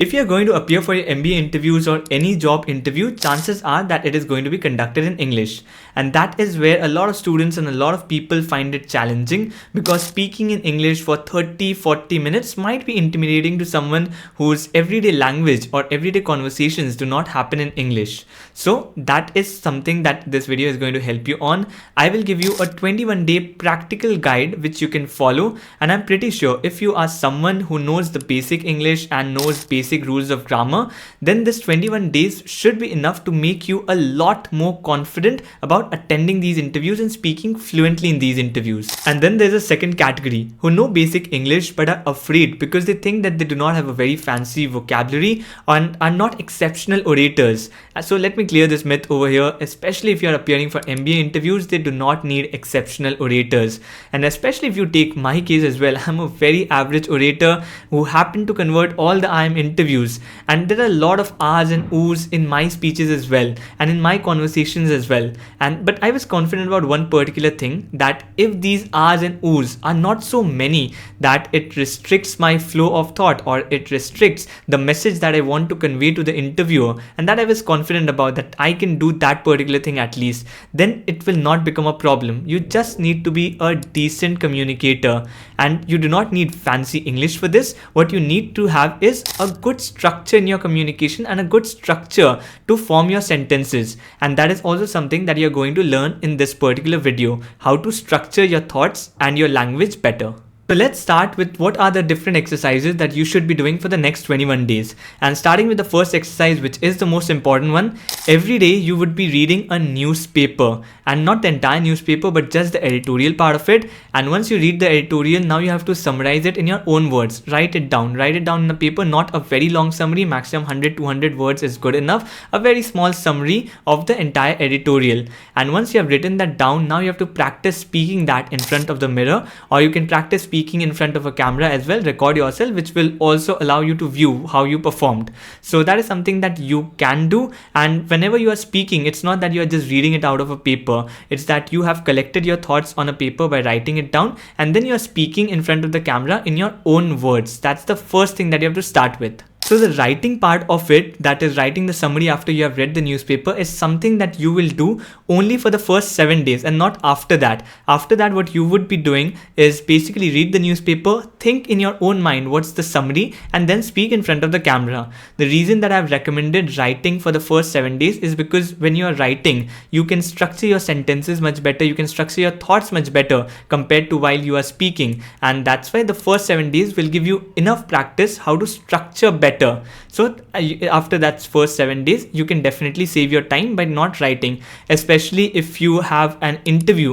If you're going to appear for your MBA interviews or any job interview, chances are that it is going to be conducted in English. And that is where a lot of students and a lot of people find it challenging, because speaking in English for 30-40 minutes might be intimidating to someone whose everyday language or everyday conversations do not happen in English. So that is something that this video is going to help you on. I will give you a 21-day practical guide which you can follow, and I'm pretty sure if you are someone who knows the basic English and knows basic rules of grammar, then this 21 days should be enough to make you a lot more confident about attending these interviews and speaking fluently in these interviews. And then there's a second category who know basic English but are afraid because they think that they do not have a very fancy vocabulary and are not exceptional orators. So let me clear this myth over here. Especially if you're appearing for MBA interviews, they do not need exceptional orators. And especially if you take my case as well, I'm a very average orator who happened to convert all the IIM interviews, and there are a lot of ahs and oohs in my speeches as well and in my conversations as well. But I was confident about one particular thing, that if these ahs and oohs are not so many that it restricts my flow of thought or it restricts the message that I want to convey to the interviewer, and that I was confident about that I can do that particular thing at least, then it will not become a problem. You just need to be a decent communicator, and you do not need fancy English for this. What you need to have is a good structure in your communication and a good structure to form your sentences. And that is also something that you're going to learn in this particular video, how to structure your thoughts and your language better. So let's start with what are the different exercises that you should be doing for the next 21 days. And starting with the first exercise, which is the most important one, every day you would be reading a newspaper, and not the entire newspaper, but just the editorial part of it. And once you read the editorial, now you have to summarize it in your own words. Write it down in the paper, not a very long summary, maximum 100-200 words is good enough. A very small summary of the entire editorial. And once you have written that down, now you have to practice speaking that in front of the mirror, or you can practice speaking in front of a camera as well, record yourself, which will also allow you to view how you performed. So that is something that you can do. And whenever you are speaking, it's not that you are just reading it out of a paper, it's that you have collected your thoughts on a paper by writing it down, and then you are speaking in front of the camera in your own words. That's the first thing that you have to start with. So the writing part of it, that is writing the summary after you have read the newspaper, is something that you will do only for the first 7 days and not after that. After that, what you would be doing is basically read the newspaper, think in your own mind what's the summary, and then speak in front of the camera. The reason that I've recommended writing for the first 7 days is because when you are writing, you can structure your sentences much better, you can structure your thoughts much better compared to while you are speaking. And that's why the first 7 days will give you enough practice how to structure better. So after that first 7 days, you can definitely save your time by not writing, especially if you have an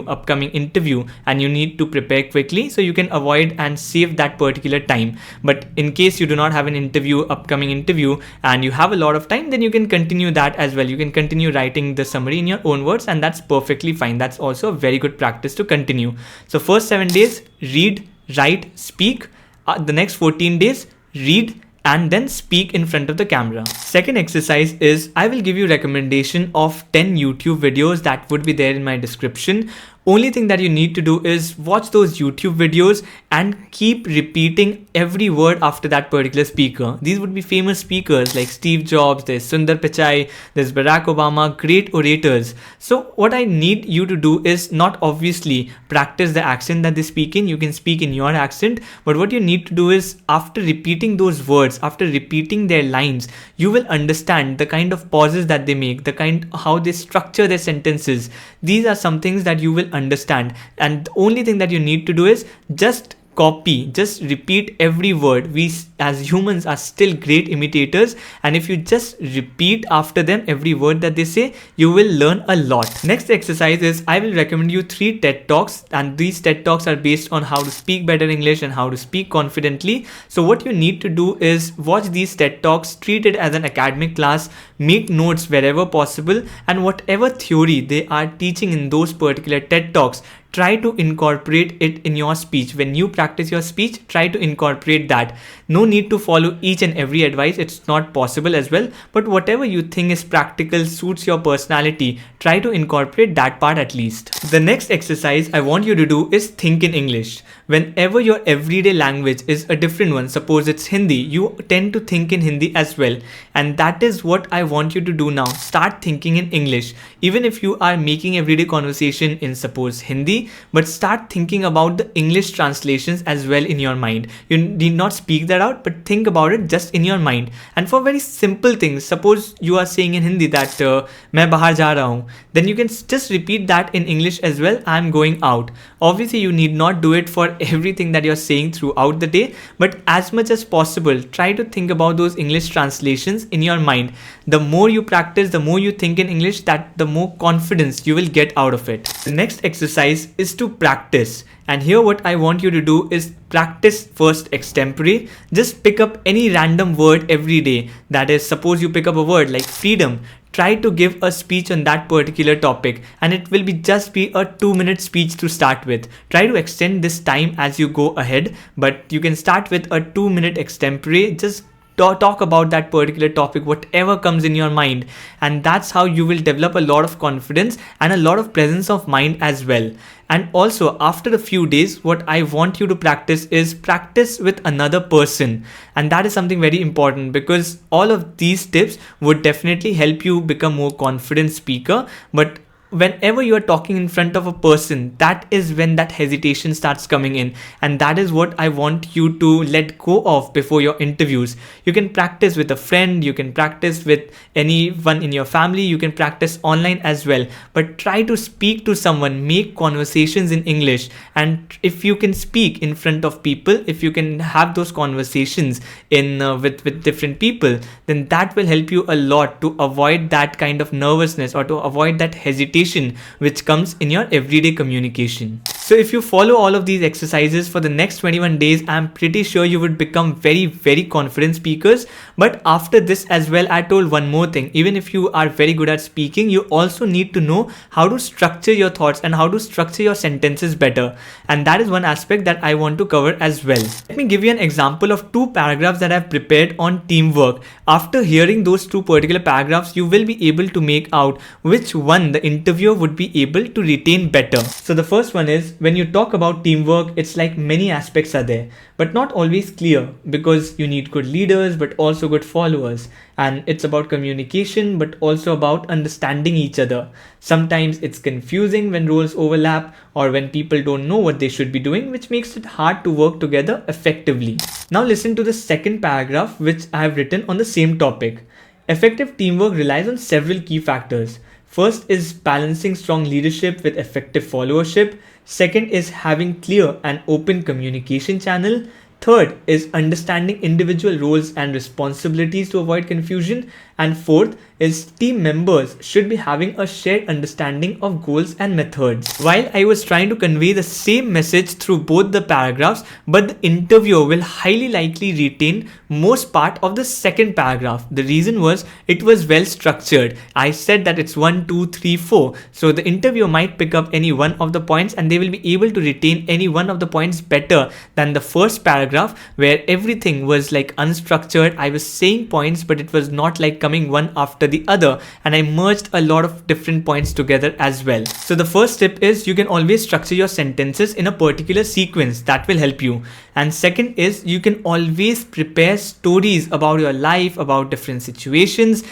upcoming interview, and you need to prepare quickly, so you can avoid and save that particular time. But in case you do not have an upcoming interview, and you have a lot of time, then you can continue that as well. You can continue writing the summary in your own words, and that's perfectly fine. That's also a very good practice to continue. So first 7 days, read, write, speak. The next 14 days, read, and then speak in front of the camera. Second exercise is, I will give you recommendation of 10 YouTube videos that would be there in my description. Only thing that you need to do is watch those YouTube videos and keep repeating every word after that particular speaker. These would be famous speakers like Steve Jobs, there's Sundar Pichai, there's Barack Obama, great orators. So what I need you to do is not obviously practice the accent that they speak in. You can speak in your accent, but what you need to do is, after repeating those words, after repeating their lines, you will understand the kind of pauses that they make, how they structure their sentences. These are some things that you will understand, and the only thing that you need to do is just repeat every word. We as humans are still great imitators, and if you just repeat after them every word that they say, you will learn a lot. Next exercise is, I will recommend you 3 TED Talks, and these TED Talks are based on how to speak better English and how to speak confidently. So what you need to do is watch these TED Talks, treat it as an academic class, make notes wherever possible, and whatever theory they are teaching in those particular TED Talks, try to incorporate it in your speech. When you practice your speech, try to incorporate that. No need to follow each and every advice, it's not possible as well, but whatever you think is practical, suits your personality, try to incorporate that part at least. The next exercise I want you to do is think in English. Whenever your everyday language is a different one, suppose it's Hindi, you tend to think in Hindi as well. And that is what I want you to do now. Start thinking in English. Even if you are making everyday conversation in suppose Hindi, but start thinking about the English translations as well in your mind. You need not speak that out, but think about it just in your mind. And for very simple things, suppose you are saying in Hindi that मैं बाहर जा रहा हूँ, then you can just repeat that in English as well. I'm going out. Obviously, you need not do it for everything that you're saying throughout the day, but as much as possible, try to think about those English translations in your mind. The more you practice, the more you think in English, that the more confidence you will get out of it. The next exercise is to practice. And here what I want you to do is practice first extempore. Just pick up any random word every day. That is, suppose you pick up a word like freedom. Try to give a speech on that particular topic, and it will be just be a 2-minute speech to start with. Try to extend this time as you go ahead, but you can start with a 2-minute extempore. Just talk about that particular topic, whatever comes in your mind, and that's how you will develop a lot of confidence and a lot of presence of mind as well. And also, after a few days, what I want you to practice is practice with another person. And that is something very important, because all of these tips would definitely help you become more confident speaker. But whenever you are talking in front of a person, that is when that hesitation starts coming in, and that is what I want you to let go of before your interviews. You can practice with a friend, you can practice with anyone in your family, you can practice online as well, but try to speak to someone, make conversations in English. And if you can speak in front of people, if you can have those conversations in with different people, then that will help you a lot to avoid that kind of nervousness or to avoid that hesitation which comes in your everyday communication. So if you follow all of these exercises for the next 21 days, I'm pretty sure you would become very confident speakers. But after this as well, I told one more thing. Even if you are very good at speaking, you also need to know how to structure your thoughts and how to structure your sentences better. And that is one aspect that I want to cover as well. Let me give you an example of 2 paragraphs that I've prepared on teamwork. After hearing those 2 particular paragraphs, you will be able to make out which one the interviewer would be able to retain better. So the first one is, when you talk about teamwork, it's like many aspects are there, but not always clear, because you need good leaders but also good followers. And it's about communication but also about understanding each other. Sometimes it's confusing when roles overlap or when people don't know what they should be doing, which makes it hard to work together effectively. Now listen to the second paragraph which I have written on the same topic. Effective teamwork relies on several key factors. First is balancing strong leadership with effective followership. Second is having clear and open communication channel. Third is understanding individual roles and responsibilities to avoid confusion. And fourth is team members should be having a shared understanding of goals and methods. While I was trying to convey the same message through both the paragraphs, but the interviewer will highly likely retain most part of the second paragraph. The reason was it was well structured. I said that it's 1, 2, 3, 4. So the interviewer might pick up any one of the points and they will be able to retain any one of the points better than the first paragraph, where everything was like unstructured. I was saying points, but it was not like coming one after the other, and I merged a lot of different points together as well. So the first tip is you can always structure your sentences in a particular sequence. That will help you. And second is you can always prepare stories about your life, about different situations.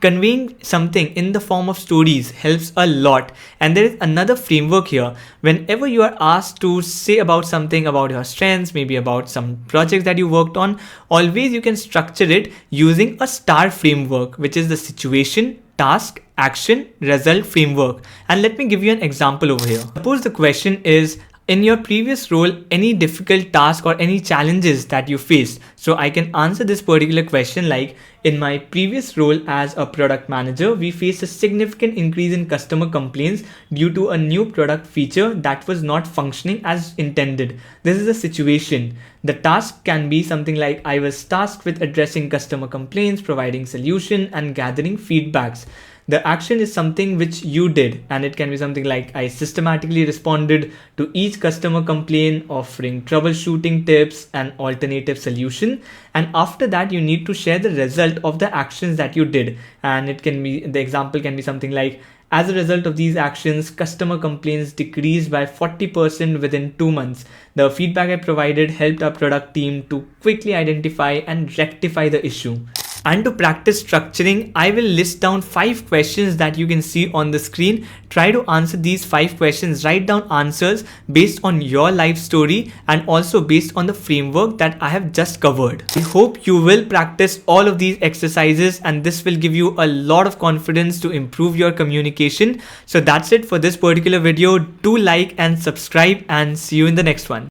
Conveying something in the form of stories helps a lot. And there is another framework here. Whenever you are asked to say about something, about your strengths, maybe about some projects that you worked on, always you can structure it using a STAR framework, which is the situation, task, action, result framework. And let me give you an example over here. Suppose the question is, in your previous role, any difficult task or any challenges that you faced? So I can answer this particular question like, in my previous role as a product manager, we faced a significant increase in customer complaints due to a new product feature that was not functioning as intended. This is a situation. The task can be something like, I was tasked with addressing customer complaints, providing solution, and gathering feedbacks. The action is something which you did, and it can be something like, I systematically responded to each customer complaint, offering troubleshooting tips and alternative solution. And after that, you need to share the result of the actions that you did. And it can be, the example can be something like, As a result of these actions, customer complaints decreased by 40% within 2 months. The feedback I provided helped our product team to quickly identify and rectify the issue. And to practice structuring, I will list down 5 questions that you can see on the screen. Try to answer these 5 questions. Write down answers based on your life story and also based on the framework that I have just covered. I hope you will practice all of these exercises, and this will give you a lot of confidence to improve your communication. So that's it for this particular video. Do like and subscribe, and see you in the next one.